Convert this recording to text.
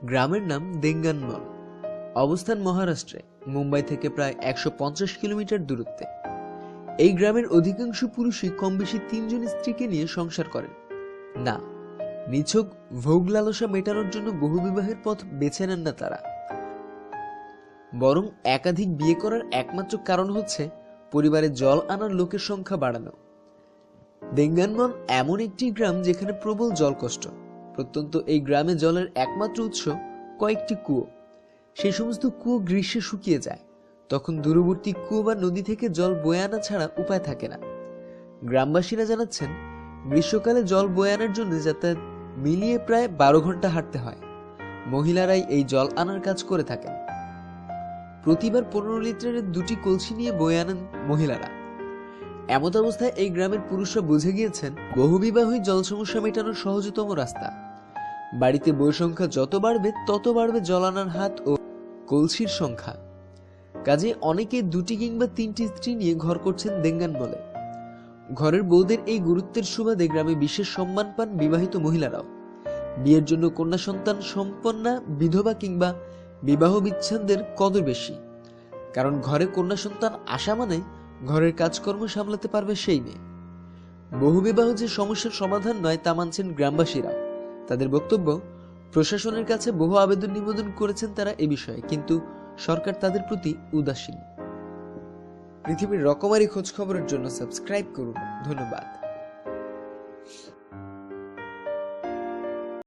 গ্রামের নাম দেঙ্গানমল। অবস্থান মহারাষ্ট্রে, মুম্বাই থেকে প্রায় ১৫০ কিলোমিটার দূরত্বে। এই গ্রামের অধিকাংশ পুরুষই কম বেশি ৩ জন স্ত্রীকে নিয়ে সংসার করেন। না, নিছক ভোগ লালসা মেটানোর জন্য বহুবিবাহের পথ বেছে নেন না তারা, বরং একাধিক বিয়ে করার একমাত্র কারণ হচ্ছে পরিবারে জল আনার লোকের সংখ্যা বাড়ানো। দেঙ্গানমল এমন একটি গ্রাম যেখানে প্রবল জলকষ্ট। প্রত্যন্ত এই গ্রামে জলের একমাত্র উৎস কয়েকটি কুয়ো। সেই সমস্ত কুয়ো গ্রীষ্মে শুকিয়ে যায়। তখন দূরবর্তী কুয়ো বা নদী থেকে জল বয়ে আনা ছাড়া উপায় থাকে না। গ্রামবাসীরা জানাচ্ছেন, গ্রীষ্মকালে জল বয়ে আনার জন্য যাতায়াত মিলিয়ে প্রায় ১২ ঘন্টা হাঁটতে হয়। মহিলারাই এই জল আনার কাজ করে থাকেন। প্রতিবার ১৫ লিটারের ২টি কলসি নিয়ে বয়ে আনেন মহিলারা। এমত অবস্থায় এই গ্রামের পুরুষরা বুঝে গিয়েছেন, বহুবিবাহই জল সমস্যা মেটানোর সহজতম রাস্তা। বাড়িতে বই সংখ্যা যত বাড়বে তত বাড়বে জল আনার হাত ও কলসির সংখ্যা। কাজে অনেকে ২টি কিংবা ৩টি স্ত্রী নিয়ে ঘর করছেন দেঙ্গানমলে। ঘরের বউদের এই গুরুত্বের সুবাদে গ্রামে বিশেষ সম্মান পান বিবাহিত মহিলারাও। বিয়ের জন্য কন্যা সন্তান সম্পন্না বিধবা কিংবা বিবাহ বিচ্ছেদদের কদর বেশি। কারণ ঘরে কন্যা সন্তান আসা মানে ঘরের কাজকর্ম সামলাতে পারবে সেই মেয়ে। বহুবিবাহ যে সমস্যার সমাধান নয় তা মানছেন গ্রামবাসীরা। তাদের বক্তব্য, প্রশাসনের কাছে বহু আবেদন নিবেদন করেছেন তারা এ বিষয়ে, কিন্তু সরকার তাদের প্রতি উদাসীন। পৃথিবীর রকমারি খোঁজ খবরের জন্য সাবস্ক্রাইব করুন। ধন্যবাদ।